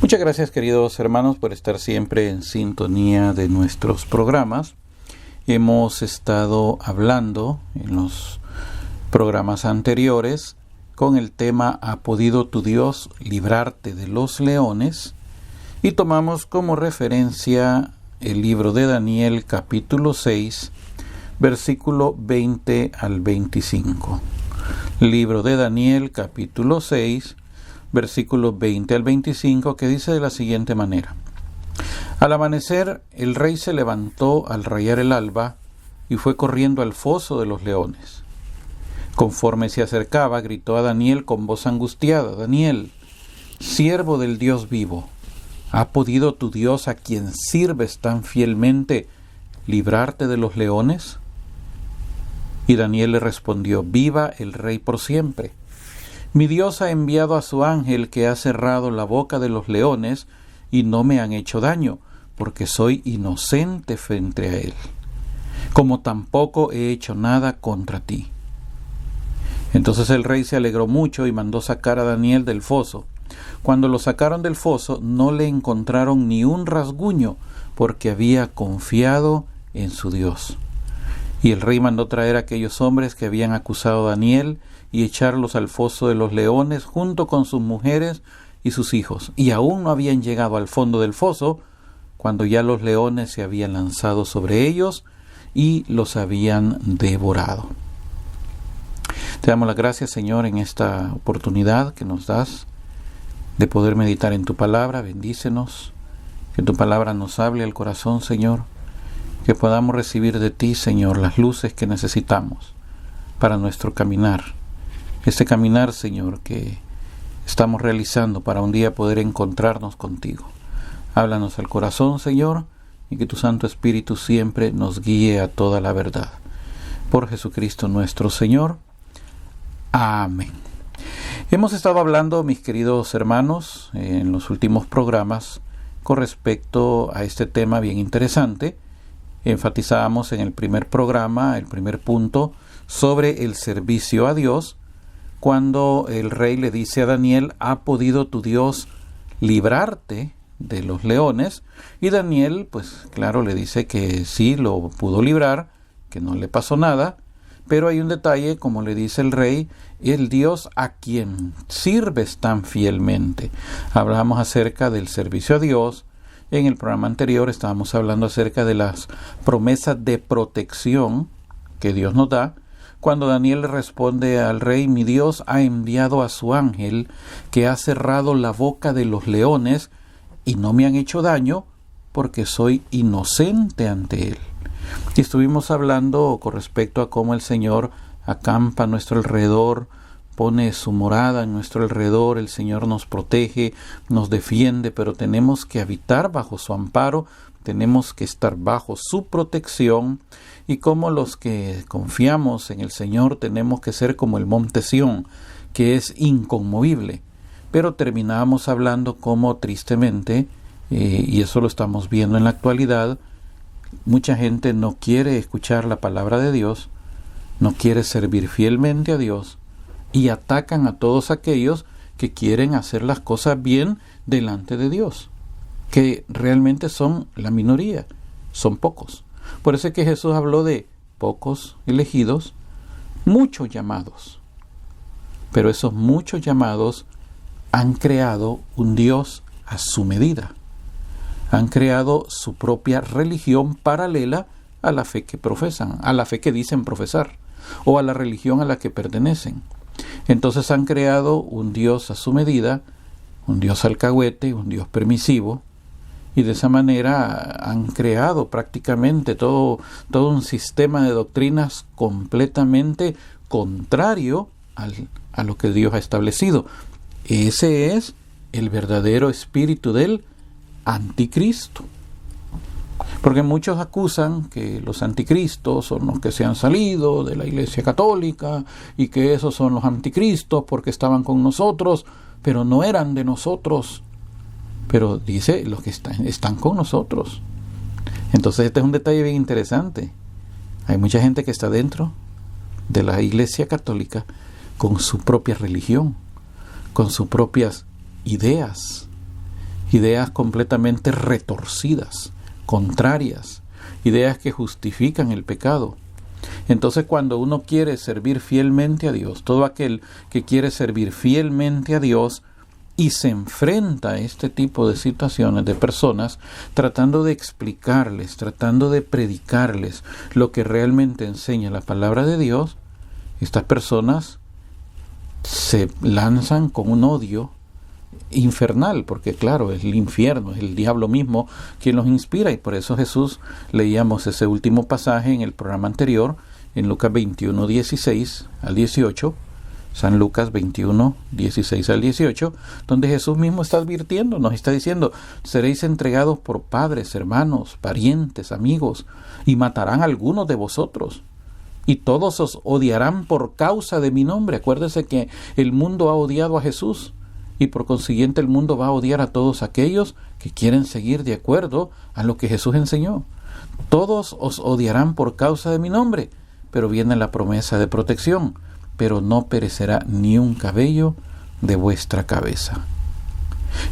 Muchas gracias, queridos hermanos, por estar siempre en sintonía de nuestros programas. Hemos estado hablando en los programas anteriores con el tema ¿Ha podido tu Dios librarte de los leones? Y tomamos como referencia el libro de Daniel, capítulo 6, versículo 20 al 25. Libro de Daniel, capítulo 6, versículos 20 al 25, que dice de la siguiente manera: Al amanecer, el rey se levantó al rayar el alba y fue corriendo al foso de los leones. Conforme se acercaba, gritó a Daniel con voz angustiada: Daniel, siervo del Dios vivo, ¿ha podido tu Dios, a quien sirves tan fielmente, librarte de los leones? Y Daniel le respondió: Viva el rey por siempre. Mi Dios ha enviado a su ángel, que ha cerrado la boca de los leones y no me han hecho daño, porque soy inocente frente a él, como tampoco he hecho nada contra ti. Entonces el rey se alegró mucho y mandó sacar a Daniel del foso. Cuando lo sacaron del foso, no le encontraron ni un rasguño, porque había confiado en su Dios. Y el rey mandó traer a aquellos hombres que habían acusado a Daniel y echarlos al foso de los leones junto con sus mujeres y sus hijos. Y aún no habían llegado al fondo del foso cuando ya los leones se habían lanzado sobre ellos y los habían devorado. Te damos las gracias, Señor, en esta oportunidad que nos das de poder meditar en tu palabra. Bendícenos, que tu palabra nos hable al corazón, Señor, que podamos recibir de ti, Señor, las luces que necesitamos para nuestro caminar. Este caminar, Señor, que estamos realizando para un día poder encontrarnos contigo. Háblanos al corazón, Señor, y que tu Santo Espíritu siempre nos guíe a toda la verdad. Por Jesucristo nuestro Señor. Amén. Hemos estado hablando, mis queridos hermanos, en los últimos programas con respecto a este tema bien interesante. Enfatizábamos en el primer programa, el primer punto, sobre el servicio a Dios, cuando el rey le dice a Daniel: ¿ha podido tu Dios librarte de los leones? Y Daniel, pues claro, le dice que sí, lo pudo librar, que no le pasó nada. Pero hay un detalle, como le dice el rey: el Dios a quien sirves tan fielmente. Hablamos acerca del servicio a Dios. En el programa anterior estábamos hablando acerca de las promesas de protección que Dios nos da. Cuando Daniel le responde al rey: mi Dios ha enviado a su ángel, que ha cerrado la boca de los leones y no me han hecho daño, porque soy inocente ante él. Y estuvimos hablando con respecto a cómo el Señor acampa a nuestro alrededor, pone su morada en nuestro alrededor. El Señor nos protege, nos defiende, pero tenemos que habitar bajo su amparo, tenemos que estar bajo su protección, y como los que confiamos en el Señor tenemos que ser como el monte Sión, que es inconmovible. Pero terminábamos hablando cómo tristemente, y eso lo estamos viendo en la actualidad, mucha gente no quiere escuchar la palabra de Dios, no quiere servir fielmente a Dios, y atacan a todos aquellos que quieren hacer las cosas bien delante de Dios, que realmente son la minoría, son pocos. Por eso es que Jesús habló de pocos elegidos, muchos llamados. Pero esos muchos llamados han creado un Dios a su medida. Han creado su propia religión paralela a la fe que profesan, a la fe que dicen profesar, o a la religión a la que pertenecen. Entonces han creado un Dios a su medida, un Dios alcahuete, un Dios permisivo, y de esa manera han creado prácticamente todo un sistema de doctrinas completamente contrario a lo que Dios ha establecido. Ese es el verdadero espíritu del anticristo. Porque muchos acusan que los anticristos son los que se han salido de la Iglesia Católica y que esos son los anticristos porque estaban con nosotros, pero no eran de nosotros. Pero dice los que están con nosotros. Entonces este es un detalle bien interesante. Hay mucha gente que está dentro de la Iglesia Católica con su propia religión, con sus propias ideas. ideas completamente retorcidas, contrarias, ideas que justifican el pecado. Entonces, cuando uno quiere servir fielmente a Dios, todo aquel que quiere servir fielmente a Dios y se enfrenta a este tipo de situaciones de personas, tratando de explicarles, tratando de predicarles lo que realmente enseña la palabra de Dios, estas personas se lanzan con un odio infernal, porque claro, es el infierno, es el diablo mismo quien los inspira, y por eso Jesús, leíamos ese último pasaje en el programa anterior, en Lucas 21, 16 al 18, San Lucas 21, 16 al 18, donde Jesús mismo está advirtiendo, nos está diciendo: seréis entregados por padres, hermanos, parientes, amigos, y matarán a algunos de vosotros, y todos os odiarán por causa de mi nombre. Acuérdese que el mundo ha odiado a Jesús, y por consiguiente el mundo va a odiar a todos aquellos que quieren seguir de acuerdo a lo que Jesús enseñó. Todos os odiarán por causa de mi nombre, pero viene la promesa de protección: pero no perecerá ni un cabello de vuestra cabeza.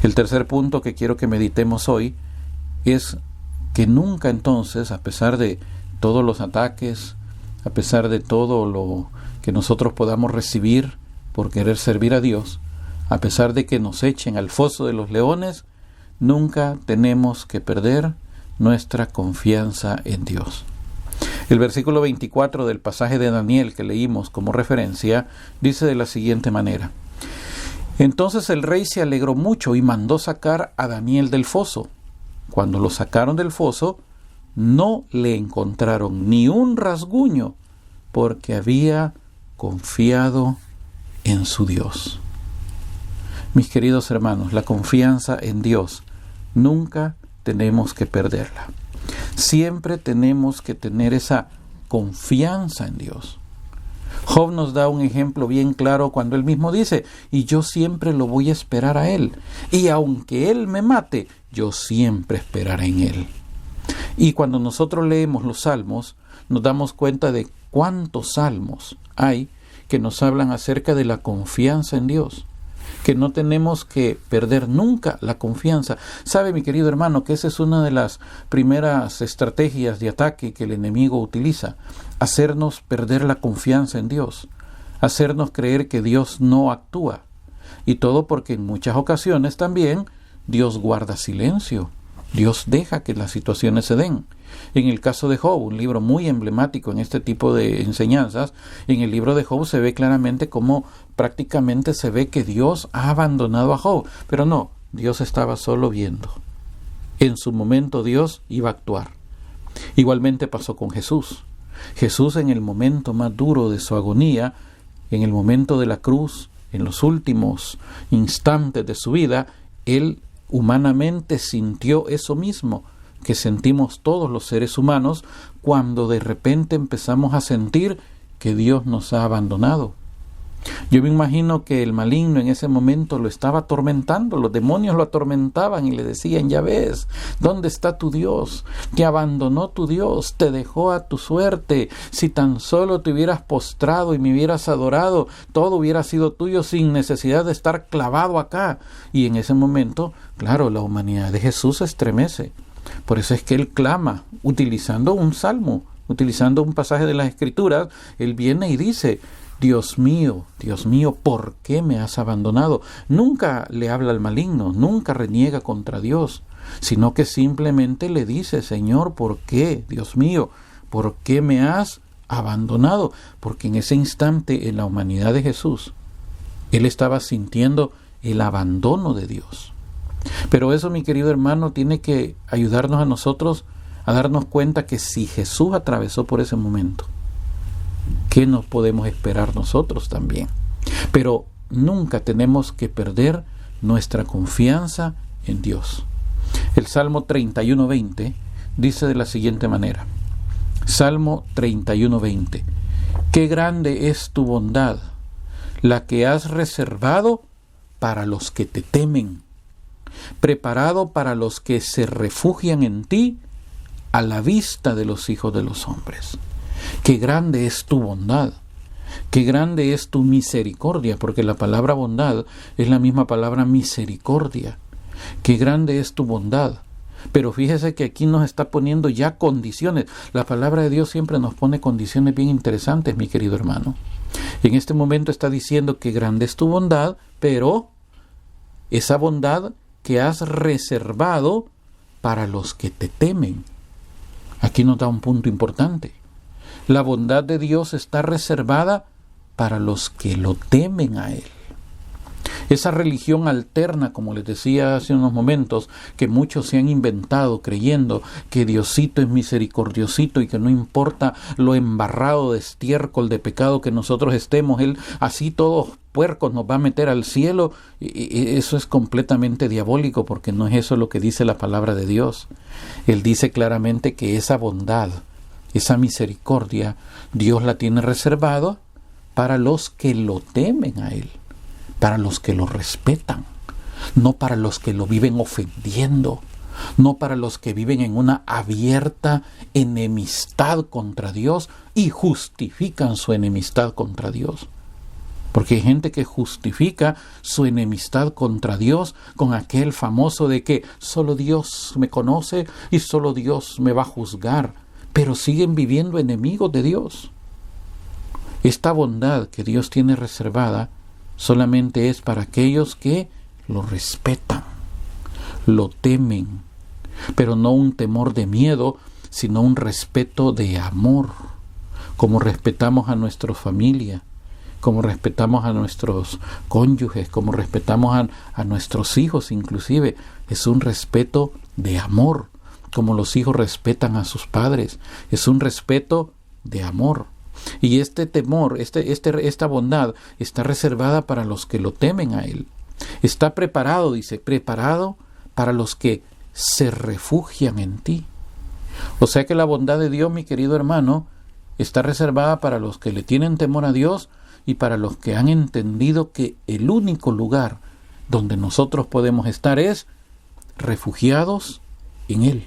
El tercer punto que quiero que meditemos hoy es que nunca entonces, a pesar de todos los ataques, a pesar de todo lo que nosotros podamos recibir por querer servir a Dios, a pesar de que nos echen al foso de los leones, nunca tenemos que perder nuestra confianza en Dios. El versículo 24 del pasaje de Daniel que leímos como referencia dice de la siguiente manera: entonces el rey se alegró mucho y mandó sacar a Daniel del foso. Cuando lo sacaron del foso, no le encontraron ni un rasguño, porque había confiado en su Dios. Mis queridos hermanos, la confianza en Dios nunca tenemos que perderla. Siempre tenemos que tener esa confianza en Dios. Job nos da un ejemplo bien claro cuando él mismo dice: y yo siempre lo voy a esperar a Él, y aunque Él me mate, yo siempre esperaré en Él. Y cuando nosotros leemos los salmos, nos damos cuenta de cuántos salmos hay que nos hablan acerca de la confianza en Dios, que no tenemos que perder nunca la confianza. ¿Sabe, mi querido hermano, que esa es una de las primeras estrategias de ataque que el enemigo utiliza? Hacernos perder la confianza en Dios, hacernos creer que Dios no actúa. Y todo porque en muchas ocasiones también Dios guarda silencio, Dios deja que las situaciones se den. En el caso de Job, un libro muy emblemático en este tipo de enseñanzas, en el libro de Job se ve claramente cómo prácticamente se ve que Dios ha abandonado a Job. Pero no, Dios estaba solo viendo. En su momento Dios iba a actuar. Igualmente pasó con Jesús. Jesús, en el momento más duro de su agonía, en el momento de la cruz, en los últimos instantes de su vida, Él humanamente sintió eso mismo que sentimos todos los seres humanos cuando de repente empezamos a sentir que Dios nos ha abandonado. Yo me imagino que el maligno en ese momento lo estaba atormentando, los demonios lo atormentaban y le decían: ya ves, ¿dónde está tu Dios? Te abandonó tu Dios, te dejó a tu suerte. Si tan solo te hubieras postrado y me hubieras adorado, todo hubiera sido tuyo sin necesidad de estar clavado acá. Y en ese momento, claro, la humanidad de Jesús se estremece. Por eso es que Él clama, utilizando un salmo, utilizando un pasaje de las Escrituras. Él viene y dice: Dios mío, ¿por qué me has abandonado? Nunca le habla al maligno, nunca reniega contra Dios, sino que simplemente le dice: Señor, ¿por qué? Dios mío, ¿por qué me has abandonado? Porque en ese instante, en la humanidad de Jesús, Él estaba sintiendo el abandono de Dios. Pero eso, mi querido hermano, tiene que ayudarnos a nosotros a darnos cuenta que si Jesús atravesó por ese momento, ¿qué nos podemos esperar nosotros también? Pero nunca tenemos que perder nuestra confianza en Dios. El Salmo 31:20 dice de la siguiente manera: Salmo 31:20: qué grande es tu bondad, la que has reservado para los que te temen, preparado para los que se refugian en ti a la vista de los hijos de los hombres. Qué grande es tu bondad, qué grande es tu misericordia, porque la palabra bondad es la misma palabra misericordia. Qué grande es tu bondad. Pero fíjese que aquí nos está poniendo ya condiciones. La palabra de Dios siempre nos pone condiciones bien interesantes, mi querido hermano. En este momento está diciendo que grande es tu bondad, pero esa bondad que has reservado para los que te temen. Aquí nos da un punto importante. La bondad de Dios está reservada para los que lo temen a Él. Esa religión alterna, como les decía hace unos momentos, que muchos se han inventado creyendo que Diosito es misericordiosito y que no importa lo embarrado de estiércol de pecado que nosotros estemos, Él así todos puercos nos va a meter al cielo. Y eso es completamente diabólico, porque no es eso lo que dice la palabra de Dios. Él dice claramente que esa bondad, esa misericordia, Dios la tiene reservado para los que lo temen a Él, para los que lo respetan, no para los que lo viven ofendiendo, no para los que viven en una abierta enemistad contra Dios y justifican su enemistad contra Dios. Porque hay gente que justifica su enemistad contra Dios con aquel famoso de que solo Dios me conoce y solo Dios me va a juzgar, pero siguen viviendo enemigos de Dios. Esta bondad que Dios tiene reservada solamente es para aquellos que lo respetan, lo temen, pero no un temor de miedo, sino un respeto de amor, como respetamos a nuestra familia, como respetamos a nuestros cónyuges, como respetamos a nuestros hijos inclusive. Es un respeto de amor, como los hijos respetan a sus padres. Es un respeto de amor. Y este temor, esta bondad está reservada para los que lo temen a Él. Está preparado, dice, preparado para los que se refugian en ti. O sea que la bondad de Dios, mi querido hermano, está reservada para los que le tienen temor a Dios y para los que han entendido que el único lugar donde nosotros podemos estar es refugiados en Él,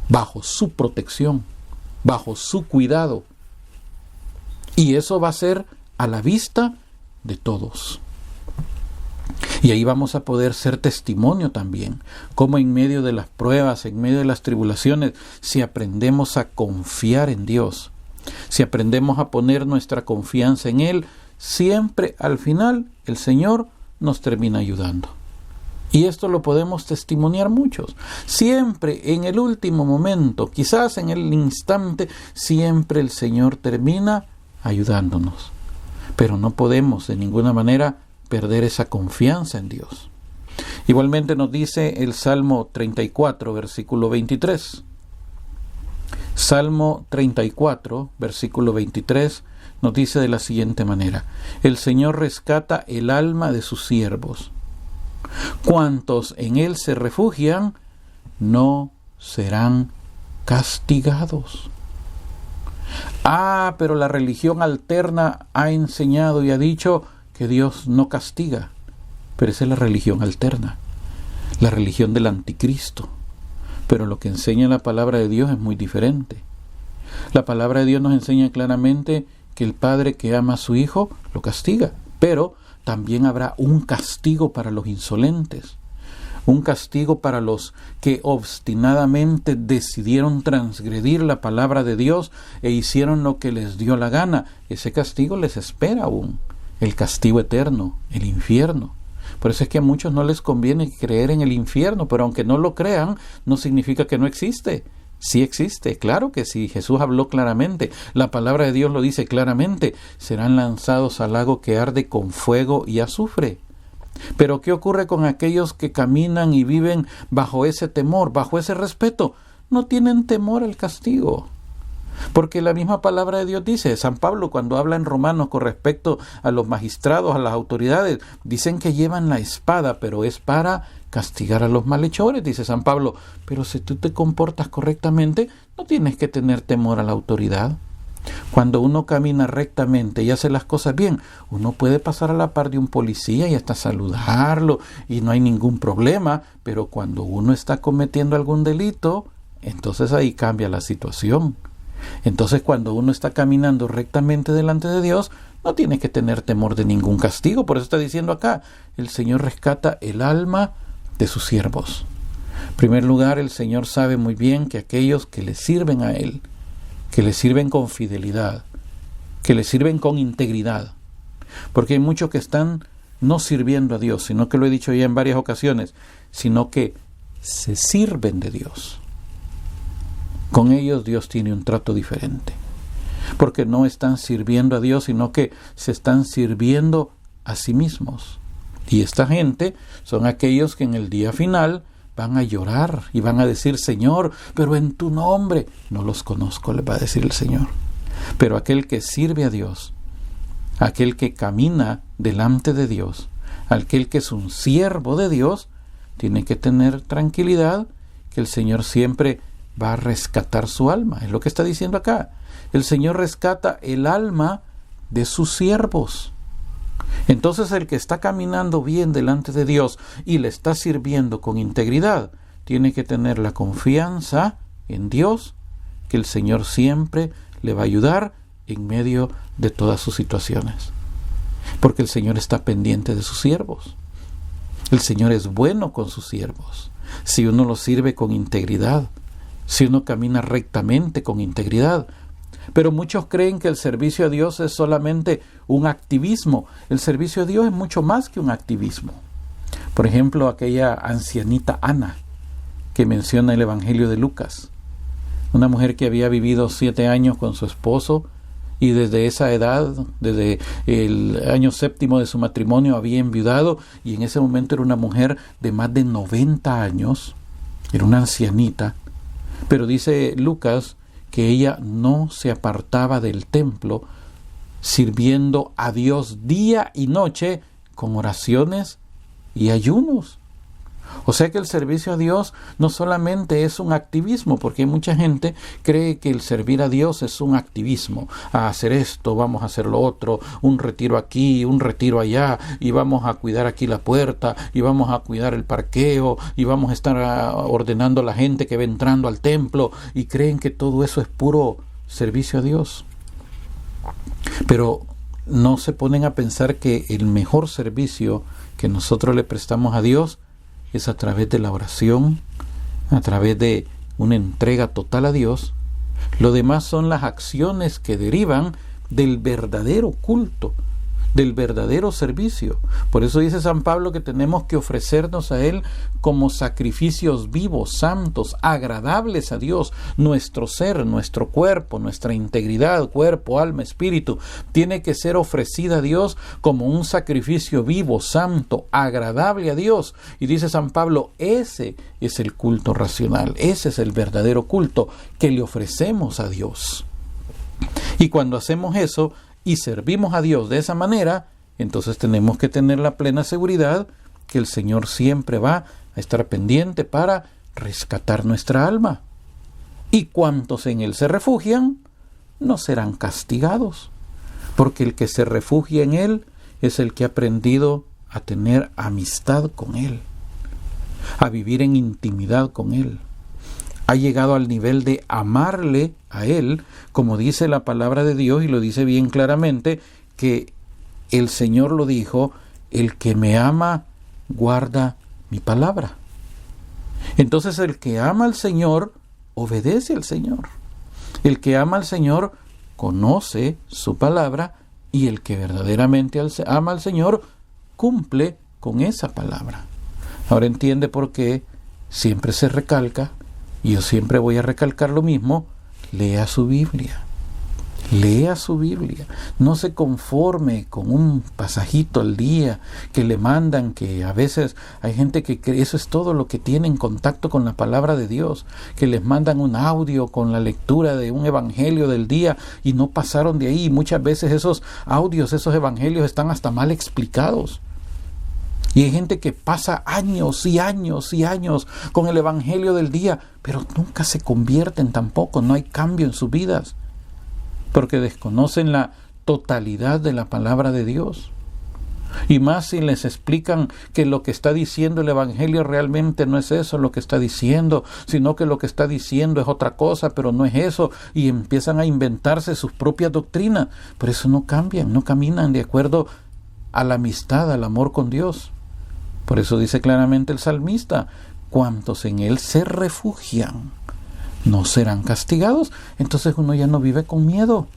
bajo su protección, bajo su cuidado. Y eso va a ser a la vista de todos. Y ahí vamos a poder ser testimonio también, como en medio de las pruebas, en medio de las tribulaciones, si aprendemos a confiar en Dios, si aprendemos a poner nuestra confianza en Él, siempre al final el Señor nos termina ayudando. Y esto lo podemos testimoniar muchos. Siempre en el último momento, quizás en el instante, siempre el Señor termina ayudándonos. Pero no podemos de ninguna manera perder esa confianza en Dios. Igualmente nos dice el Salmo 34, versículo 23. Salmo 34, versículo 23, nos dice de la siguiente manera: el Señor rescata el alma de sus siervos. Cuantos en Él se refugian, no serán castigados. Pero la religión alterna ha enseñado y ha dicho que Dios no castiga. Pero esa es la religión alterna, la religión del anticristo. Pero lo que enseña la palabra de Dios es muy diferente. La palabra de Dios nos enseña claramente que el padre que ama a su hijo lo castiga, pero también habrá un castigo para los insolentes, un castigo para los que obstinadamente decidieron transgredir la palabra de Dios e hicieron lo que les dio la gana. Ese castigo les espera aún, el castigo eterno, el infierno. Por eso es que a muchos no les conviene creer en el infierno, pero aunque no lo crean, no significa que no existe. Sí existe, claro que sí. Jesús habló claramente, la palabra de Dios lo dice claramente: serán lanzados al lago que arde con fuego y azufre. Pero ¿qué ocurre con aquellos que caminan y viven bajo ese temor, bajo ese respeto? No tienen temor al castigo. Porque la misma palabra de Dios dice, San Pablo cuando habla en Romanos con respecto a los magistrados, a las autoridades, dicen que llevan la espada, pero es para castigar a los malhechores, dice San Pablo. Pero si tú te comportas correctamente, no tienes que tener temor a la autoridad. Cuando uno camina rectamente y hace las cosas bien, uno puede pasar a la par de un policía y hasta saludarlo y no hay ningún problema, pero cuando uno está cometiendo algún delito, entonces ahí cambia la situación. Entonces cuando uno está caminando rectamente delante de Dios, no tiene que tener temor de ningún castigo. Por eso está diciendo acá, el Señor rescata el alma de sus siervos. En primer lugar, el Señor sabe muy bien que aquellos que le sirven a Él, que le sirven con fidelidad, que le sirven con integridad, porque hay muchos que están no sirviendo a Dios, sino que lo he dicho ya en varias ocasiones, sino que se sirven de Dios. Con ellos Dios tiene un trato diferente, porque no están sirviendo a Dios, sino que se están sirviendo a sí mismos. Y esta gente son aquellos que en el día final van a llorar y van a decir: Señor, pero en tu nombre. No los conozco, les va a decir el Señor. Pero aquel que sirve a Dios, aquel que camina delante de Dios, aquel que es un siervo de Dios, tiene que tener tranquilidad que el Señor siempre va a rescatar su alma. Es lo que está diciendo acá. El Señor rescata el alma de sus siervos. Entonces el que está caminando bien delante de Dios y le está sirviendo con integridad, tiene que tener la confianza en Dios, que el Señor siempre le va a ayudar en medio de todas sus situaciones. Porque el Señor está pendiente de sus siervos. El Señor es bueno con sus siervos. Si uno lo sirve con integridad, si uno camina rectamente con integridad. Pero muchos creen que el servicio a Dios es solamente un activismo. El servicio a Dios es mucho más que un activismo. Por ejemplo, aquella ancianita Ana que menciona el Evangelio de Lucas. Una mujer que había vivido 7 años con su esposo y desde esa edad, desde el año 7 de su matrimonio, había enviudado, y en ese momento era una mujer de más de 90 años, era una ancianita, pero dice Lucas que ella no se apartaba del templo, sirviendo a Dios día y noche con oraciones y ayunos. O sea que el servicio a Dios no solamente es un activismo, porque mucha gente cree que el servir a Dios es un activismo. A hacer esto, vamos a hacer lo otro, un retiro aquí, un retiro allá, y vamos a cuidar aquí la puerta, y vamos a cuidar el parqueo, y vamos a estar ordenando a la gente que va entrando al templo, y creen que todo eso es puro servicio a Dios. Pero no se ponen a pensar que el mejor servicio que nosotros le prestamos a Dios es a través de la oración, a través de una entrega total a Dios. Lo demás son las acciones que derivan del verdadero culto, del verdadero servicio. Por eso dice San Pablo que tenemos que ofrecernos a Él como sacrificios vivos, santos, agradables a Dios. Nuestro ser, nuestro cuerpo, nuestra integridad, cuerpo, alma, espíritu, tiene que ser ofrecida a Dios como un sacrificio vivo, santo, agradable a Dios. Y dice San Pablo, ese es el culto racional, ese es el verdadero culto que le ofrecemos a Dios. Y cuando hacemos eso y servimos a Dios de esa manera, entonces tenemos que tener la plena seguridad que el Señor siempre va a estar pendiente para rescatar nuestra alma. Y cuantos en Él se refugian, no serán castigados, porque el que se refugia en Él es el que ha aprendido a tener amistad con Él, a vivir en intimidad con Él. Ha llegado al nivel de amarle a Él, como dice la palabra de Dios, y lo dice bien claramente, que el Señor lo dijo: el que me ama, guarda mi palabra. Entonces el que ama al Señor, obedece al Señor. El que ama al Señor, conoce su palabra, y el que verdaderamente ama al Señor, cumple con esa palabra. Ahora entiende por qué siempre se recalca, y yo siempre voy a recalcar lo mismo: lea su Biblia. Lea su Biblia. No se conforme con un pasajito al día que le mandan, que a veces hay gente que cree eso es todo lo que tiene en contacto con la palabra de Dios, que les mandan un audio con la lectura de un evangelio del día y no pasaron de ahí. Muchas veces esos audios, esos evangelios están hasta mal explicados. Y hay gente que pasa años y años y años con el evangelio del día, pero nunca se convierten tampoco, no hay cambio en sus vidas, porque desconocen la totalidad de la palabra de Dios. Y más si les explican que lo que está diciendo el evangelio realmente no es eso lo que está diciendo, sino que lo que está diciendo es otra cosa, pero no es eso, y empiezan a inventarse sus propias doctrinas. Por eso no cambian, no caminan de acuerdo a la amistad, al amor con Dios. Por eso dice claramente el salmista: cuantos en Él se refugian no serán castigados. Entonces uno ya no vive con miedo.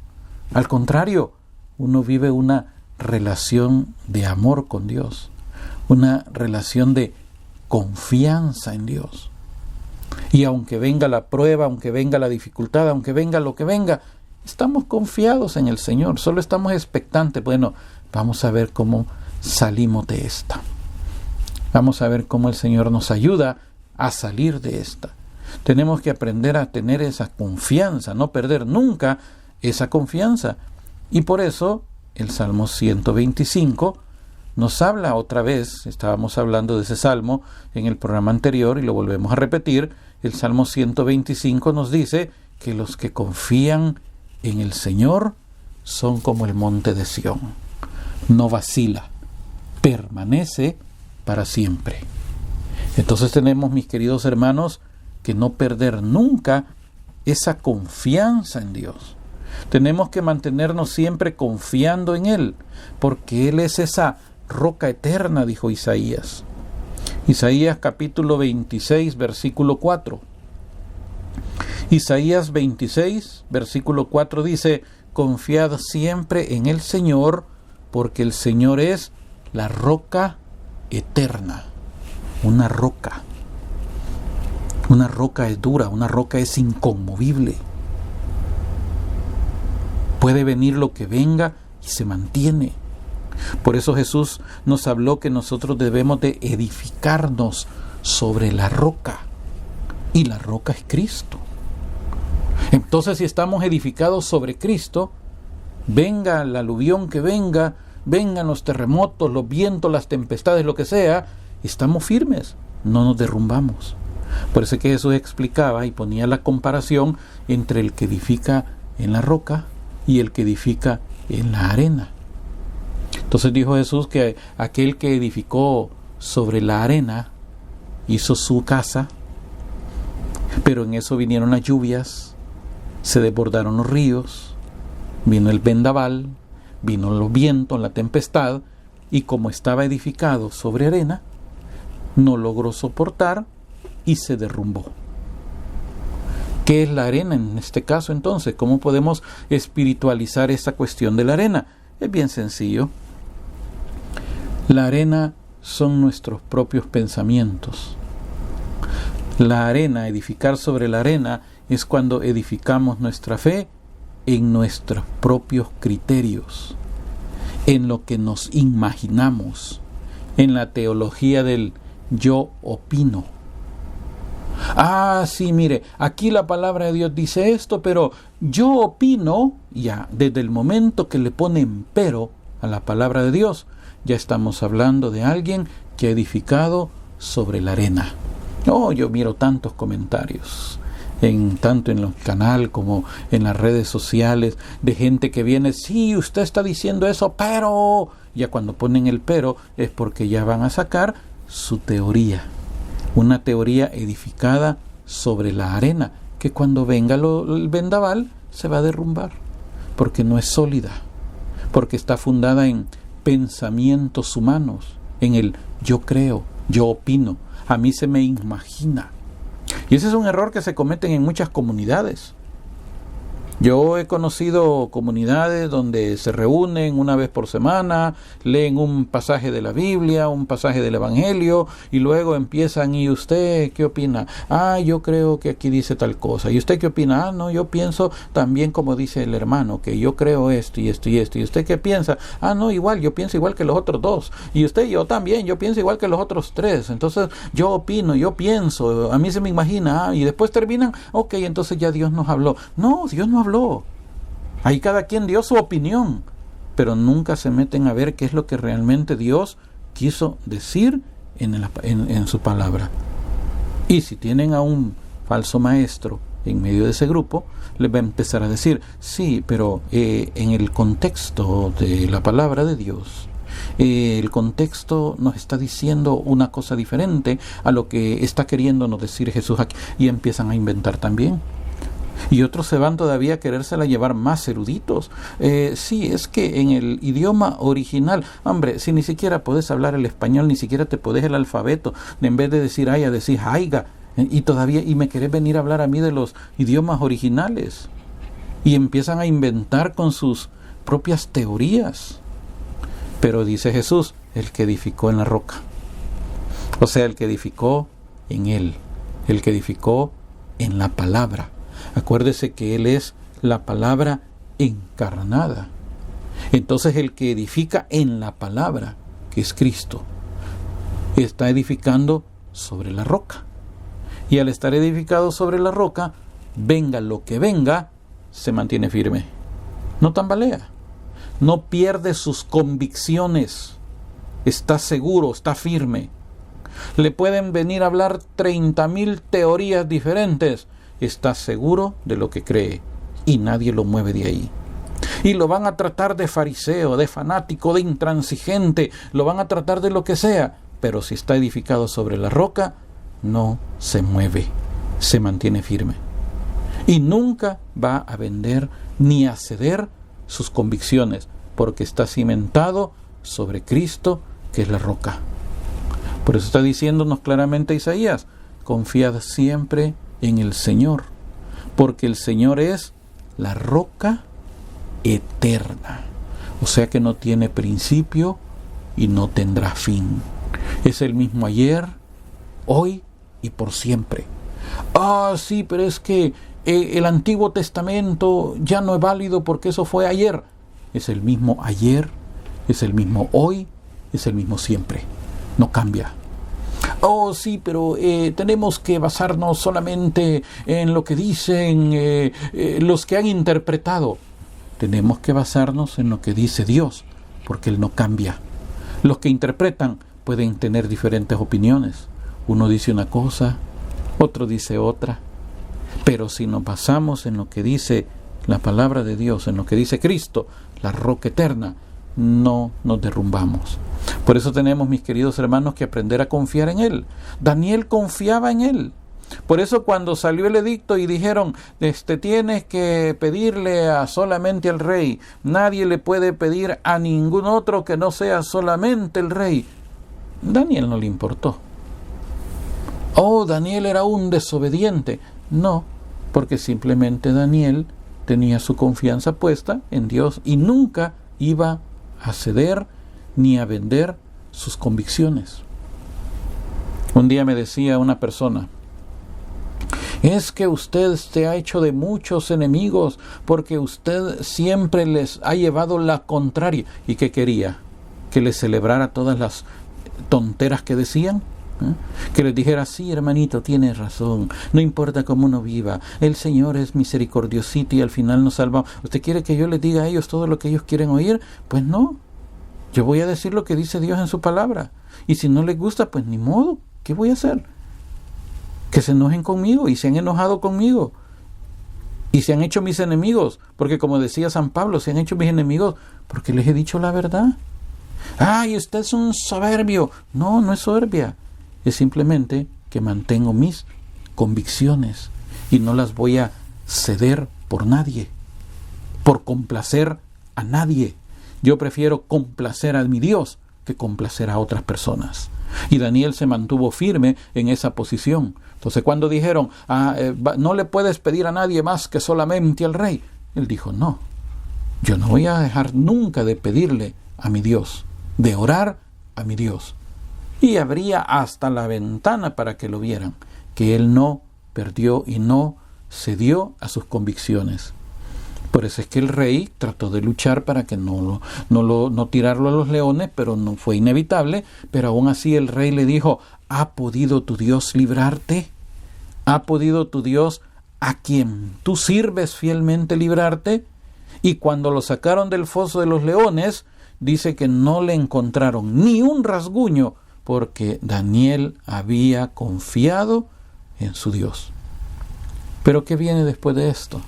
Al contrario, uno vive una relación de amor con Dios, una relación de confianza en Dios. Y aunque venga la prueba, aunque venga la dificultad, aunque venga lo que venga, estamos confiados en el Señor, solo estamos expectantes. Bueno, vamos a ver cómo salimos de esta. Vamos a ver cómo el Señor nos ayuda a salir de esta. Tenemos que aprender a tener esa confianza, no perder nunca esa confianza. Y por eso el Salmo 125 nos habla otra vez. Estábamos hablando de ese Salmo en el programa anterior y lo volvemos a repetir. El Salmo 125 nos dice que los que confían en el Señor son como el monte de Sión. No vacila, permanece para siempre. Entonces tenemos, mis queridos hermanos, que no perder nunca esa confianza en Dios. Tenemos que mantenernos siempre confiando en Él, porque Él es esa roca eterna, dijo Isaías. Isaías capítulo 26, versículo 4. Isaías 26, versículo 4 dice: confiad siempre en el Señor, porque el Señor es la roca eterna. Una roca es dura, una roca es inconmovible. Puede venir lo que venga y se mantiene. Por eso Jesús nos habló que nosotros debemos de edificarnos sobre la roca. Y la roca es Cristo. Entonces, si estamos edificados sobre Cristo, venga el aluvión que venga, vengan los terremotos, los vientos, las tempestades, lo que sea, estamos firmes, no nos derrumbamos. Por eso es que Jesús explicaba y ponía la comparación entre el que edifica en la roca y el que edifica en la arena. Entonces dijo Jesús que aquel que edificó sobre la arena hizo su casa, pero en eso vinieron las lluvias, se desbordaron los ríos, vino el vendaval, vino los vientos, la tempestad, y como estaba edificado sobre arena, no logró soportar y se derrumbó. ¿Qué es la arena en este caso entonces? ¿Cómo podemos espiritualizar esta cuestión de la arena? Es bien sencillo. La arena son nuestros propios pensamientos. La arena, edificar sobre la arena, es cuando edificamos nuestra fe en nuestros propios criterios, en lo que nos imaginamos, en la teología del yo opino. Ah, sí, mire, aquí la palabra de Dios dice esto, pero yo opino. Ya, desde el momento que le ponen pero a la palabra de Dios, ya estamos hablando de alguien que ha edificado sobre la arena. Oh, yo miro tantos comentarios, tanto en el canal como en las redes sociales, de gente que viene: sí, usted está diciendo eso, pero... Ya cuando ponen el pero es porque ya van a sacar su teoría. Una teoría edificada sobre la arena, que cuando venga el vendaval se va a derrumbar, porque no es sólida, porque está fundada en pensamientos humanos, en el yo creo, yo opino, a mí se me imagina. Y ese es un error que se cometen en muchas comunidades. Yo he conocido comunidades donde se reúnen una vez por semana, leen un pasaje de la Biblia, un pasaje del Evangelio, y luego empiezan: ¿y usted qué opina? Ah, yo creo que aquí dice tal cosa. ¿Y usted qué opina? Ah, no, yo pienso también como dice el hermano, que yo creo esto y esto y esto. ¿Y usted qué piensa? Ah, no, igual, yo pienso igual que los otros dos. Y usted, yo también, yo pienso igual que los otros tres. Entonces, yo opino, yo pienso, a mí se me imagina. Y después terminan: ok, entonces ya Dios nos habló. No, Dios no habló. Ahí cada quien dio su opinión, pero nunca se meten a ver qué es lo que realmente Dios quiso decir en su palabra. Y si tienen a un falso maestro en medio de ese grupo, les va a empezar a decir: sí, pero en el contexto de la palabra de Dios, el contexto nos está diciendo una cosa diferente a lo que está queriéndonos decir Jesús aquí. Y empiezan a inventar también. Y otros se van todavía a querérsela llevar más eruditos. Sí, es que en el idioma original, hombre, si ni siquiera podés hablar el español, ni siquiera te podés el alfabeto, en vez de decir haya, decís haiga, y me querés venir a hablar a mí de los idiomas originales. Y empiezan a inventar con sus propias teorías. Pero dice Jesús, el que edificó en la roca. O sea, el que edificó en Él, el que edificó en la palabra. Acuérdese que Él es la palabra encarnada. Entonces el que edifica en la palabra, que es Cristo, está edificando sobre la roca. Y al estar edificado sobre la roca, venga lo que venga, se mantiene firme. No tambalea, no pierde sus convicciones, está seguro, está firme. Le pueden venir a hablar 30,000 teorías diferentes, está seguro de lo que cree y nadie lo mueve de ahí. Y lo van a tratar de fariseo, de fanático, de intransigente, lo van a tratar de lo que sea, pero si está edificado sobre la roca, no se mueve, se mantiene firme. Y nunca va a vender ni a ceder sus convicciones, porque está cimentado sobre Cristo, que es la roca. Por eso está diciéndonos claramente Isaías, confiad siempre en el Señor, porque el Señor es la roca eterna. O sea que no tiene principio y no tendrá fin. Es el mismo ayer, hoy y por siempre. Sí, pero es que el Antiguo Testamento ya no es válido porque eso fue ayer. Es el mismo ayer, es el mismo hoy, es el mismo siempre. No cambia. Sí, pero tenemos que basarnos solamente en lo que dicen los que han interpretado. Tenemos que basarnos en lo que dice Dios, porque Él no cambia. Los que interpretan pueden tener diferentes opiniones. Uno dice una cosa, otro dice otra. Pero si nos basamos en lo que dice la palabra de Dios, en lo que dice Cristo, la roca eterna, no nos derrumbamos. Por eso tenemos, mis queridos hermanos, que aprender a confiar en Él. Daniel confiaba en Él. Por eso cuando salió el edicto y dijeron, tienes que pedirle solamente al rey, nadie le puede pedir a ningún otro que no sea solamente el rey. Daniel no le importó. Daniel era un desobediente. No, porque simplemente Daniel tenía su confianza puesta en Dios y nunca iba a ceder ni a vender sus convicciones. Un día me decía una persona, es que usted se ha hecho de muchos enemigos porque usted siempre les ha llevado la contraria. ¿Y qué quería? ¿Que les celebrara todas las tonteras que decían? Que les dijera, sí, hermanito, tienes razón, no importa cómo uno viva, el Señor es misericordiosito y al final nos salva. ¿Usted quiere que yo les diga a ellos todo lo que ellos quieren oír? Pues no, yo voy a decir lo que dice Dios en su palabra, y si no les gusta, pues ni modo, ¿qué voy a hacer? Que se enojen conmigo, y se han enojado conmigo, y se han hecho mis enemigos, porque como decía San Pablo, se han hecho mis enemigos porque les he dicho la verdad. ¡Ay, usted es un soberbio! No, no es soberbia. Es simplemente que mantengo mis convicciones y no las voy a ceder por nadie, por complacer a nadie. Yo prefiero complacer a mi Dios que complacer a otras personas. Y Daniel se mantuvo firme en esa posición. Entonces cuando dijeron, no le puedes pedir a nadie más que solamente al rey, él dijo, no, yo no voy a dejar nunca de pedirle a mi Dios, de orar a mi Dios. Y abría hasta la ventana para que lo vieran, que él no perdió y no cedió a sus convicciones. Por eso es que el rey trató de luchar para que no tirarlo a los leones, pero no fue inevitable. Pero aún así el rey le dijo, ¿ha podido tu Dios librarte? ¿Ha podido tu Dios, a quien tú sirves fielmente, librarte? Y cuando lo sacaron del foso de los leones, dice que no le encontraron ni un rasguño, porque Daniel había confiado en su Dios. Pero ¿qué viene después de esto?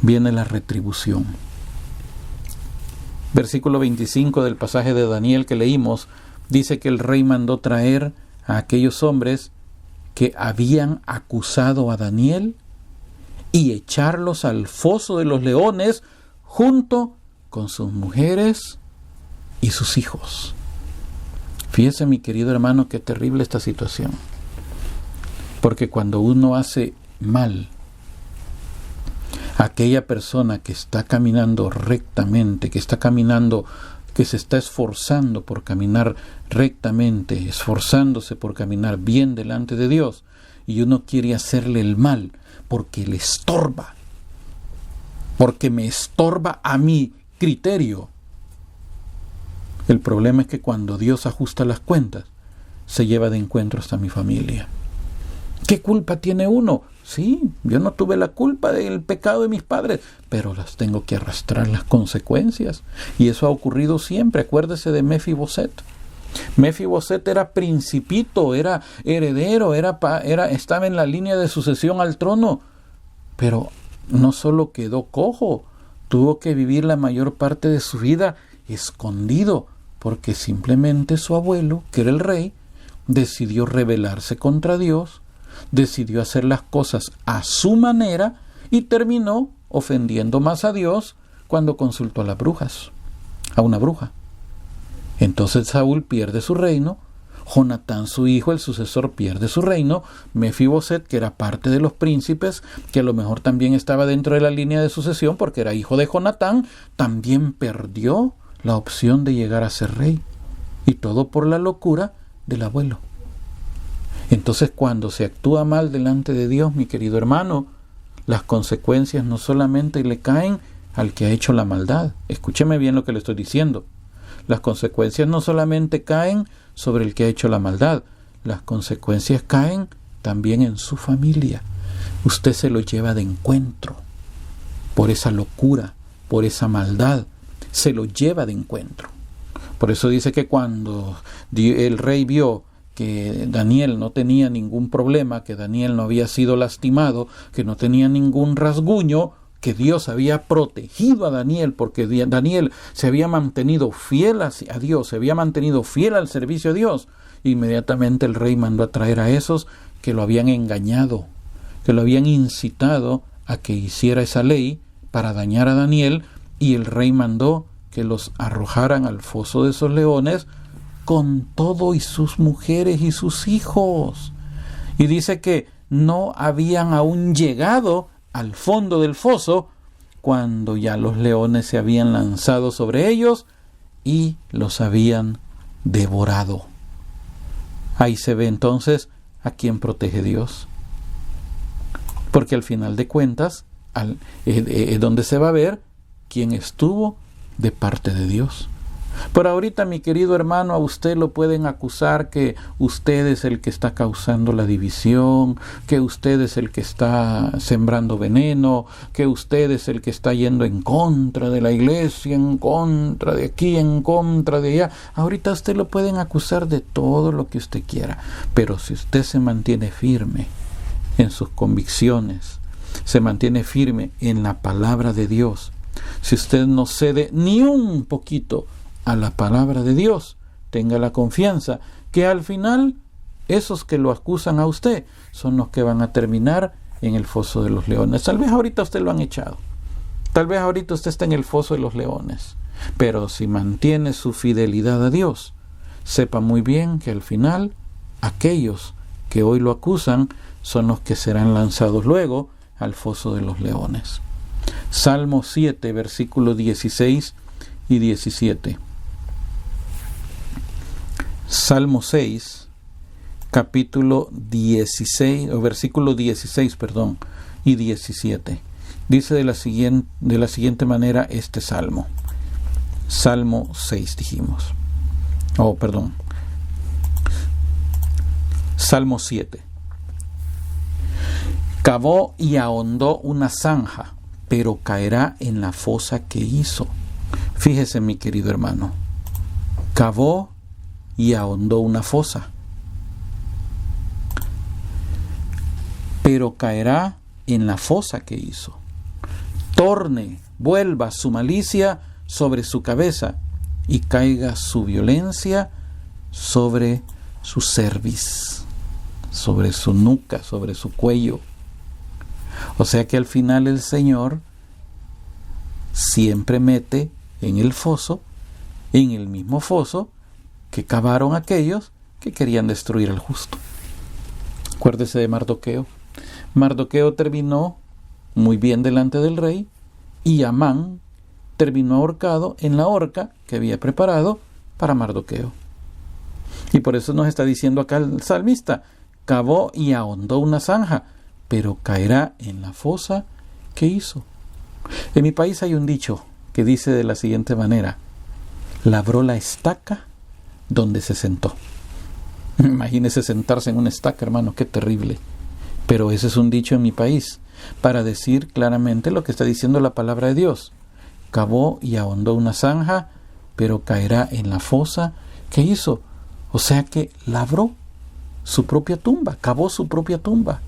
Viene la retribución. Versículo 25 del pasaje de Daniel que leímos, dice que el rey mandó traer a aquellos hombres que habían acusado a Daniel y echarlos al foso de los leones junto con sus mujeres y sus hijos. Fíjese, mi querido hermano, qué terrible esta situación. Porque cuando uno hace mal, aquella persona que está caminando rectamente, que se está esforzando por caminar rectamente, esforzándose por caminar bien delante de Dios, y uno quiere hacerle el mal porque le estorba, porque me estorba a mi criterio. El problema es que cuando Dios ajusta las cuentas, se lleva de encuentro hasta mi familia. ¿Qué culpa tiene uno? Sí, yo no tuve la culpa del pecado de mis padres, pero las tengo que arrastrar las consecuencias. Y eso ha ocurrido siempre. Acuérdese de Mefiboset. Mefiboset era principito, era heredero, estaba en la línea de sucesión al trono. Pero no solo quedó cojo, tuvo que vivir la mayor parte de su vida escondido, porque simplemente su abuelo, que era el rey, decidió rebelarse contra Dios, decidió hacer las cosas a su manera y terminó ofendiendo más a Dios cuando consultó a las brujas, a una bruja. Entonces Saúl pierde su reino, Jonatán, su hijo, el sucesor, pierde su reino, Mefiboset, que era parte de los príncipes, que a lo mejor también estaba dentro de la línea de sucesión porque era hijo de Jonatán, también perdió la opción de llegar a ser rey. Y todo por la locura del abuelo. Entonces, cuando se actúa mal delante de Dios, mi querido hermano, las consecuencias no solamente le caen al que ha hecho la maldad. Escúcheme bien lo que le estoy diciendo. Las consecuencias no solamente caen sobre el que ha hecho la maldad, las consecuencias caen también en su familia. Usted se lo lleva de encuentro por esa locura, por esa maldad, se lo lleva de encuentro. Por eso dice que cuando el rey vio que Daniel no tenía ningún problema, que Daniel no había sido lastimado, que no tenía ningún rasguño, que Dios había protegido a Daniel, porque Daniel se había mantenido fiel a Dios, se había mantenido fiel al servicio a Dios, inmediatamente el rey mandó a traer a esos que lo habían engañado, que lo habían incitado a que hiciera esa ley para dañar a Daniel, y el rey mandó que los arrojaran al foso de esos leones con todo y sus mujeres y sus hijos. Y dice que no habían aún llegado al fondo del foso cuando ya los leones se habían lanzado sobre ellos y los habían devorado. Ahí se ve entonces a quién protege Dios. Porque al final de cuentas es donde se va a ver quién estuvo de parte de Dios. Por ahorita, mi querido hermano, a usted lo pueden acusar que usted es el que está causando la división, que usted es el que está sembrando veneno, que usted es el que está yendo en contra de la iglesia, en contra de aquí, en contra de allá. Ahorita a usted lo pueden acusar de todo lo que usted quiera, pero si usted se mantiene firme en sus convicciones, se mantiene firme en la palabra de Dios, si usted no cede ni un poquito a la palabra de Dios, tenga la confianza que al final esos que lo acusan a usted son los que van a terminar en el foso de los leones. Tal vez ahorita usted lo han echado, tal vez ahorita usted está en el foso de los leones, pero si mantiene su fidelidad a Dios, sepa muy bien que al final aquellos que hoy lo acusan son los que serán lanzados luego al foso de los leones. Salmo 7, versículos 16 y 17. Salmo 6, capítulo 16, o versículo 16, y 17. Dice de la siguiente manera este salmo. Salmo 6 dijimos. Salmo 7. Cavó y ahondó una zanja, pero caerá en la fosa que hizo. Fíjese, mi querido hermano, cavó y ahondó una fosa, pero caerá en la fosa que hizo. Vuelva su malicia sobre su cabeza y caiga su violencia sobre su cerviz, sobre su nuca, sobre su cuello. O sea que al final el Señor siempre mete en el mismo foso que cavaron aquellos que querían destruir al justo. Acuérdese de Mardoqueo. Mardoqueo terminó muy bien delante del rey y Amán terminó ahorcado en la horca que había preparado para Mardoqueo. Y por eso nos está diciendo acá el salmista: cavó y ahondó una zanja, pero caerá en la fosa que hizo. En mi país hay un dicho que dice de la siguiente manera: labró la estaca donde se sentó. Imagínese sentarse en una estaca, hermano, qué terrible. Pero ese es un dicho en mi país para decir claramente lo que está diciendo la palabra de Dios. Cavó y ahondó una zanja, pero caerá en la fosa que hizo. O sea que labró su propia tumba, cavó su propia tumba.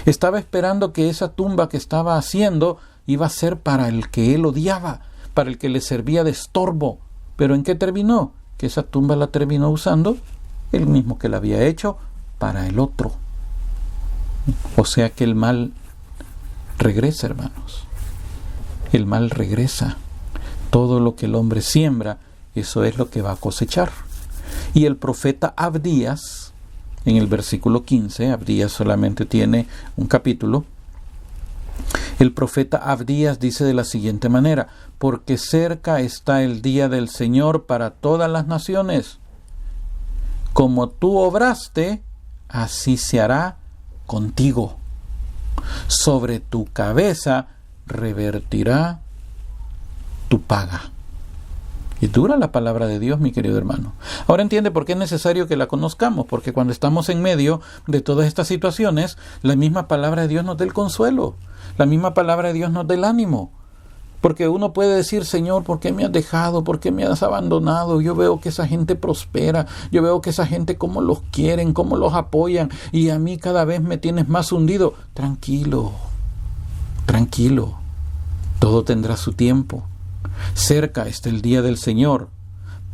Estaba esperando que esa tumba que estaba haciendo iba a ser para el que él odiaba, para el que le servía de estorbo. ¿Pero en qué terminó? Que esa tumba la terminó usando el mismo que la había hecho para el otro. O sea que el mal regresa, hermanos. El mal regresa. Todo lo que el hombre siembra, eso es lo que va a cosechar. Y el profeta Abdías, en el versículo 15, Abdías solamente tiene un capítulo, el profeta Abdías dice de la siguiente manera: porque cerca está el día del Señor para todas las naciones. Como tú obraste, así se hará contigo. Sobre tu cabeza revertirá tu paga. Y dura la palabra de Dios, mi querido hermano. Ahora entiende por qué es necesario que la conozcamos, porque cuando estamos en medio de todas estas situaciones, la misma palabra de Dios nos da el consuelo, la misma palabra de Dios nos da el ánimo. Porque uno puede decir: Señor, ¿por qué me has dejado? ¿Por qué me has abandonado? Yo veo que esa gente prospera, yo veo que esa gente cómo los quieren, cómo los apoyan, y a mí cada vez me tienes más hundido. Tranquilo, tranquilo, todo tendrá su tiempo. Cerca está el día del Señor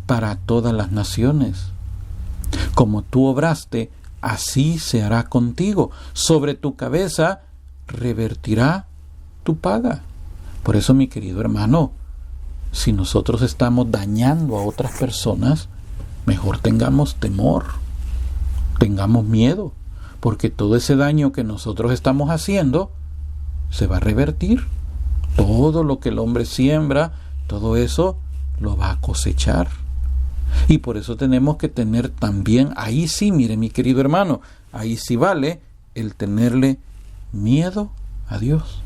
para todas las naciones. Como tú obraste, así se hará contigo. Sobre tu cabeza revertirá tu paga. Por eso, mi querido hermano, si nosotros estamos dañando a otras personas, mejor tengamos temor, tengamos miedo, porque todo ese daño que nosotros estamos haciendo se va a revertir. Todo lo que el hombre siembra, todo eso lo va a cosechar. Y por eso tenemos que tener también, ahí sí, mire mi querido hermano, ahí sí vale el tenerle miedo a Dios.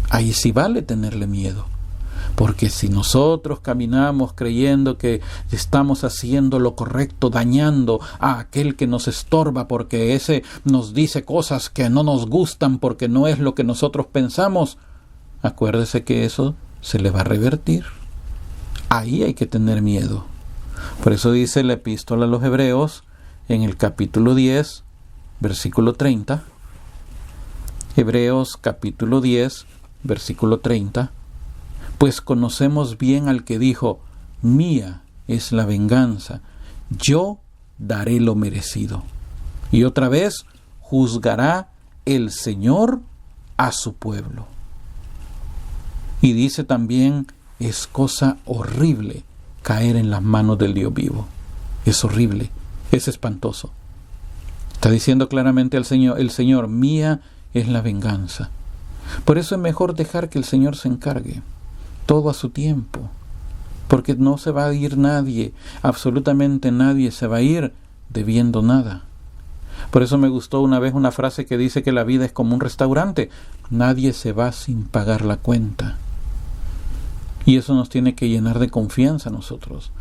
Ahí sí vale tenerle miedo. Porque si nosotros caminamos creyendo que estamos haciendo lo correcto, dañando a aquel que nos estorba, porque ese nos dice cosas que no nos gustan, porque no es lo que nosotros pensamos, acuérdese que eso se le va a revertir. Ahí hay que tener miedo. Por eso dice la epístola a los Hebreos, en el capítulo 10, versículo 30. Hebreos capítulo 10, versículo 30. Pues conocemos bien al que dijo: mía es la venganza, yo daré lo merecido. Y otra vez, juzgará el Señor a su pueblo. Y dice también: es cosa horrible caer en las manos del Dios vivo. Es horrible, es espantoso. Está diciendo claramente el Señor, mía es la venganza. Por eso es mejor dejar que el Señor se encargue, todo a su tiempo, porque no se va a ir nadie, absolutamente nadie se va a ir debiendo nada. Por eso me gustó una vez una frase que dice que la vida es como un restaurante, nadie se va sin pagar la cuenta. Y eso nos tiene que llenar de confianza a nosotros.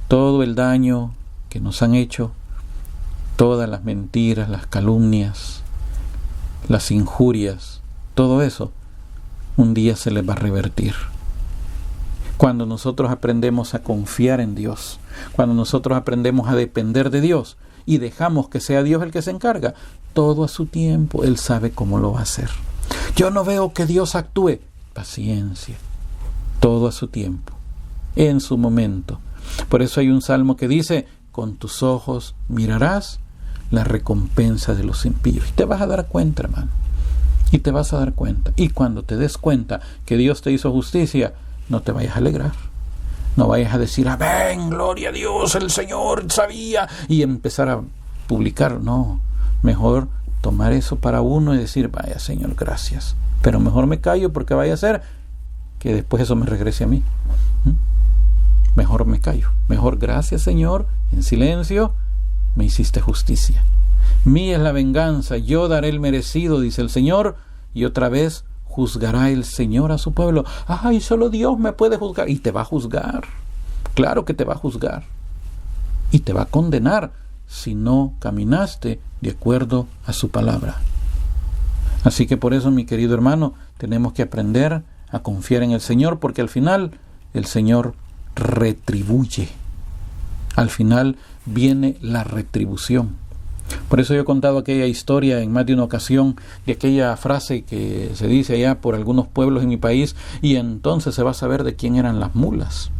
Todo el daño que nos han hecho, todas las mentiras, las calumnias, las injurias, todo eso, un día se les va a revertir. Cuando nosotros aprendemos a confiar en Dios, cuando nosotros aprendemos a depender de Dios y dejamos que sea Dios el que se encarga, todo a su tiempo, Él sabe cómo lo va a hacer. Yo no veo que Dios actúe. Paciencia. Todo a su tiempo, en su momento. Por eso hay un salmo que dice: con tus ojos mirarás la recompensa de los impíos. Y te vas a dar cuenta, hermano. Y te vas a dar cuenta. Y cuando te des cuenta que Dios te hizo justicia, no te vayas a alegrar. No vayas a decir, amén, gloria a Dios, el Señor sabía, y empezar a publicar. No, mejor tomar eso para uno y decir, vaya Señor, gracias. Pero mejor me callo, porque vaya a ser que después eso me regrese a mí. Mejor me callo. Mejor, gracias Señor, en silencio, me hiciste justicia. Mía es la venganza, yo daré el merecido, dice el Señor, y otra vez juzgará el Señor a su pueblo. Ay, solo Dios me puede juzgar. Y te va a juzgar. Claro que te va a juzgar. Y te va a condenar si no caminaste de acuerdo a su palabra. Así que por eso, mi querido hermano, tenemos que aprender a confiar en el Señor, porque al final el Señor retribuye. Al final viene la retribución. Por eso yo he contado aquella historia en más de una ocasión de aquella frase que se dice allá por algunos pueblos en mi país, y entonces se va a saber de quién eran las mulas.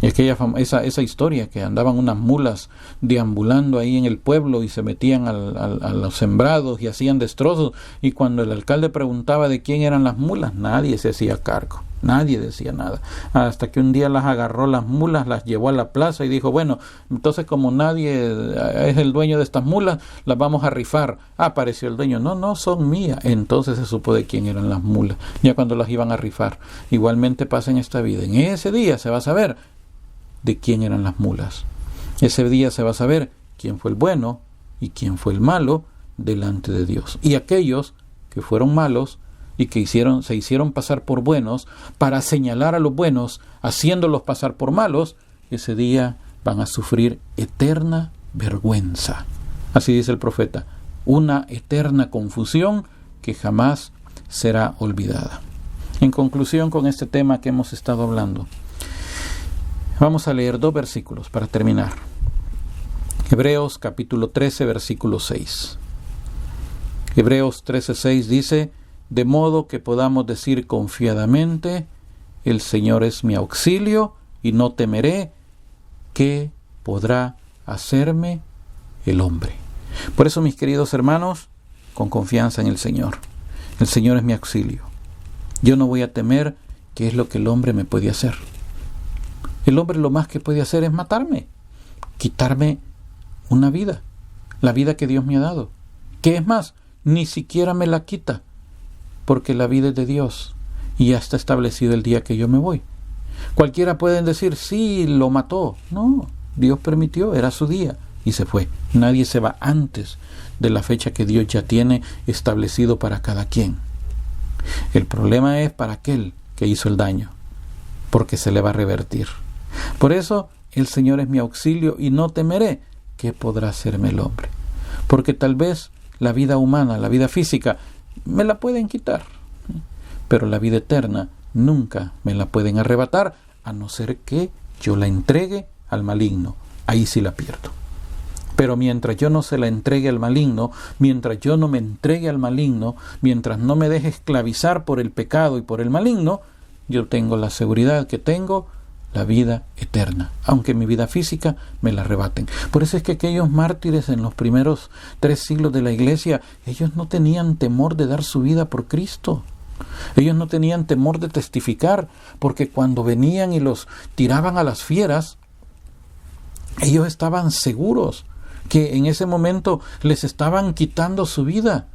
Y esa historia que andaban unas mulas deambulando ahí en el pueblo y se metían a los sembrados y hacían destrozos, y cuando el alcalde preguntaba de quién eran las mulas, nadie se hacía cargo. Nadie decía nada, hasta que un día las agarró las mulas, las llevó a la plaza y dijo, bueno, entonces como nadie es el dueño de estas mulas, las vamos a rifar. Apareció el dueño, no, son mías. Entonces se supo de quién eran las mulas, ya cuando las iban a rifar. Igualmente pasa en esta vida. En ese día se va a saber de quién eran las mulas. Ese día se va a saber quién fue el bueno y quién fue el malo delante de Dios. Y aquellos que fueron malos y que se hicieron pasar por buenos para señalar a los buenos, haciéndolos pasar por malos, ese día van a sufrir eterna vergüenza. Así dice el profeta, una eterna confusión que jamás será olvidada. En conclusión con este tema que hemos estado hablando, vamos a leer 2 versículos para terminar. Hebreos capítulo 13, versículo 6. Hebreos 13:6 dice, de modo que podamos decir confiadamente, el Señor es mi auxilio y no temeré, ¿qué podrá hacerme el hombre? Por eso, mis queridos hermanos, con confianza en el Señor. El Señor es mi auxilio. Yo no voy a temer qué es lo que el hombre me puede hacer. El hombre lo más que puede hacer es matarme, quitarme una vida, la vida que Dios me ha dado. ¿Qué es más? Ni siquiera me la quita, porque la vida es de Dios y ya está establecido el día que yo me voy. Cualquiera puede decir, sí, lo mató. No, Dios permitió, era su día y se fue. Nadie se va antes de la fecha que Dios ya tiene establecido para cada quien. El problema es para aquel que hizo el daño, porque se le va a revertir. Por eso el Señor es mi auxilio y no temeré, ¿qué podrá hacerme el hombre? Porque tal vez la vida humana, la vida física, me la pueden quitar, pero la vida eterna nunca me la pueden arrebatar, a no ser que yo la entregue al maligno. Ahí sí la pierdo. Pero mientras yo no se la entregue al maligno, mientras yo no me entregue al maligno, mientras no me deje esclavizar por el pecado y por el maligno, yo tengo la seguridad que tengo la vida eterna, aunque mi vida física me la arrebaten. Por eso es que aquellos mártires en los primeros 3 siglos de la iglesia, ellos no tenían temor de dar su vida por Cristo. Ellos no tenían temor de testificar, porque cuando venían y los tiraban a las fieras, ellos estaban seguros que en ese momento les estaban quitando su vida,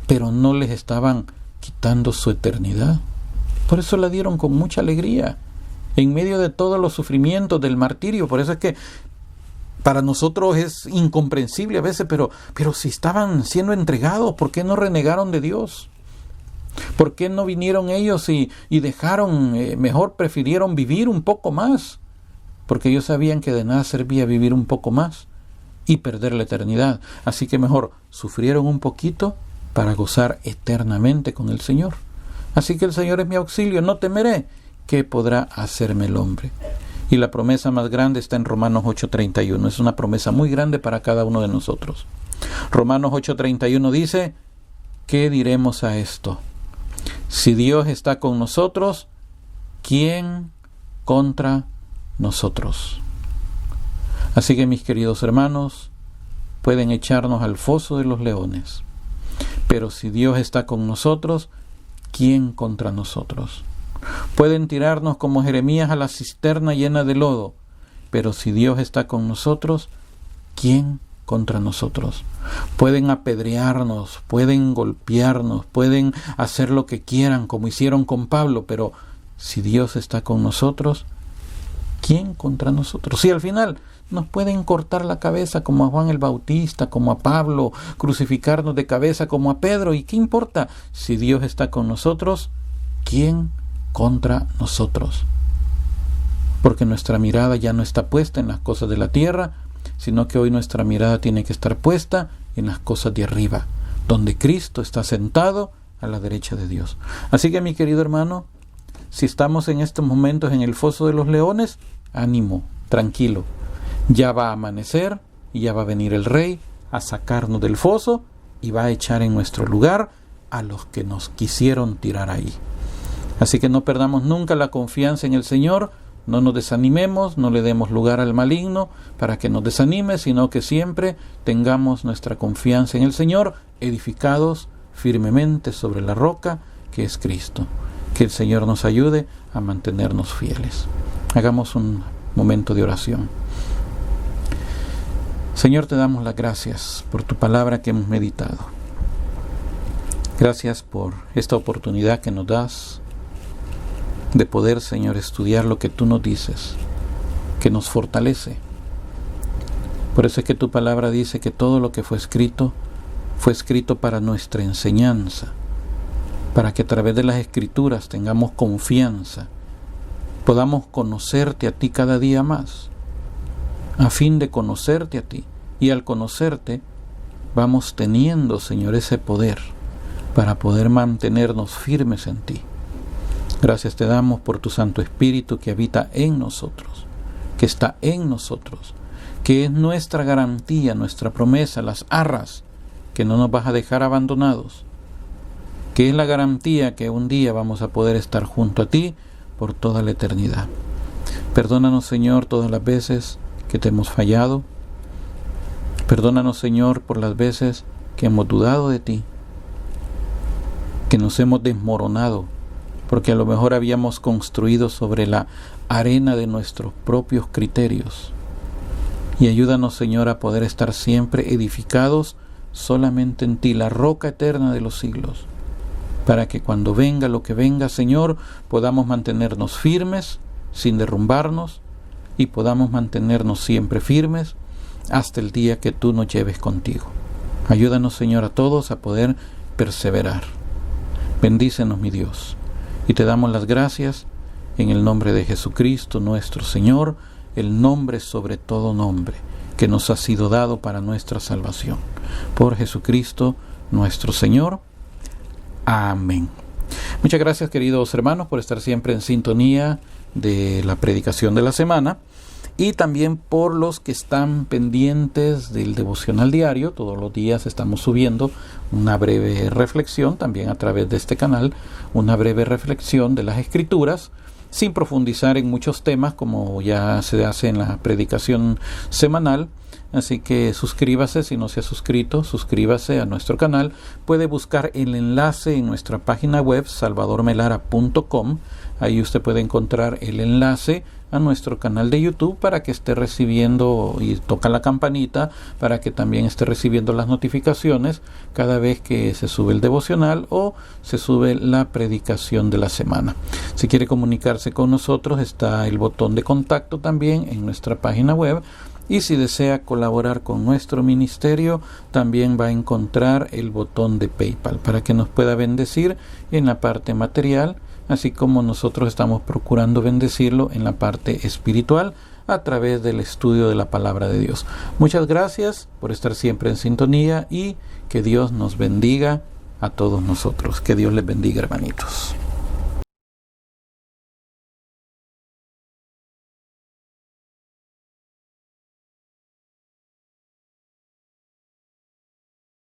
pero no les estaban quitando su eternidad. Por eso la dieron con mucha alegría, en medio de todos los sufrimientos del martirio. Por eso es que para nosotros es incomprensible a veces, pero si estaban siendo entregados, ¿por qué no renegaron de Dios? ¿Por qué no vinieron ellos y dejaron, mejor prefirieron vivir un poco más? Porque ellos sabían que de nada servía vivir un poco más y perder la eternidad. Así que mejor sufrieron un poquito para gozar eternamente con el Señor. Así que el Señor es mi auxilio, no temeré. ¿Qué podrá hacerme el hombre? Y la promesa más grande está en Romanos 8:31. Es una promesa muy grande para cada uno de nosotros. Romanos 8:31 dice, ¿qué diremos a esto? Si Dios está con nosotros, ¿quién contra nosotros? Así que, mis queridos hermanos, pueden echarnos al foso de los leones, Pero si Dios está con nosotros, ¿quién contra nosotros? Pueden tirarnos como Jeremías a la cisterna llena de lodo, pero si Dios está con nosotros, ¿quién contra nosotros? Pueden apedrearnos, pueden golpearnos, pueden hacer lo que quieran, como hicieron con Pablo, pero si Dios está con nosotros, ¿quién contra nosotros? Si al final nos pueden cortar la cabeza como a Juan el Bautista, como a Pablo, crucificarnos de cabeza como a Pedro, ¿y qué importa? Si Dios está con nosotros, ¿quién contra nosotros? Porque nuestra mirada ya no está puesta en las cosas de la tierra, sino que hoy nuestra mirada tiene que estar puesta en las cosas de arriba, donde Cristo está sentado a la derecha de Dios. Así que, mi querido hermano, si estamos en estos momentos en el foso de los leones, ánimo, tranquilo. Ya va a amanecer y ya va a venir el Rey a sacarnos del foso y va a echar en nuestro lugar a los que nos quisieron tirar ahí. Así que no perdamos nunca la confianza en el Señor, no nos desanimemos, no le demos lugar al maligno para que nos desanime, sino que siempre tengamos nuestra confianza en el Señor, edificados firmemente sobre la roca que es Cristo. Que el Señor nos ayude a mantenernos fieles. Hagamos un momento de oración. Señor, te damos las gracias por tu palabra que hemos meditado. Gracias por esta oportunidad que nos das de poder, Señor, estudiar lo que tú nos dices, que nos fortalece. Por eso es que tu palabra dice que todo lo que fue escrito para nuestra enseñanza, para que a través de las Escrituras tengamos confianza, podamos conocerte a ti cada día más, a fin de conocerte a ti. Y al conocerte, vamos teniendo, Señor, ese poder para poder mantenernos firmes en ti. Gracias te damos por tu Santo Espíritu que habita en nosotros, que está en nosotros, que es nuestra garantía, nuestra promesa, las arras, que no nos vas a dejar abandonados, que es la garantía que un día vamos a poder estar junto a ti por toda la eternidad. Perdónanos, Señor, todas las veces que te hemos fallado. Perdónanos, Señor, por las veces que hemos dudado de ti, que nos hemos desmoronado, porque a lo mejor habíamos construido sobre la arena de nuestros propios criterios. Y ayúdanos, Señor, a poder estar siempre edificados solamente en ti, la roca eterna de los siglos, para que cuando venga lo que venga, Señor, podamos mantenernos firmes, sin derrumbarnos, y podamos mantenernos siempre firmes hasta el día que tú nos lleves contigo. Ayúdanos, Señor, a todos a poder perseverar. Bendícenos, mi Dios, y te damos las gracias en el nombre de Jesucristo, nuestro Señor, el nombre sobre todo nombre, que nos ha sido dado para nuestra salvación. Por Jesucristo, nuestro Señor. Amén. Muchas gracias, queridos hermanos, por estar siempre en sintonía de la predicación de la semana, y también por los que están pendientes del devocional diario. Todos los días estamos subiendo una breve reflexión, también a través de este canal, una breve reflexión de las Escrituras, sin profundizar en muchos temas como ya se hace en la predicación semanal. Así que suscríbase, si no se ha suscrito, suscríbase a nuestro canal. Puede buscar el enlace en nuestra página web salvadormelara.com. Ahí usted puede encontrar el enlace a nuestro canal de YouTube para que esté recibiendo, y toca la campanita para que también esté recibiendo las notificaciones cada vez que se sube el devocional o se sube la predicación de la semana. Si quiere comunicarse con nosotros, está el botón de contacto también en nuestra página web. Y si desea colaborar con nuestro ministerio, también va a encontrar el botón de PayPal para que nos pueda bendecir en la parte material, así como nosotros estamos procurando bendecirlo en la parte espiritual a través del estudio de la palabra de Dios. Muchas gracias por estar siempre en sintonía y que Dios nos bendiga a todos nosotros. Que Dios les bendiga, hermanitos.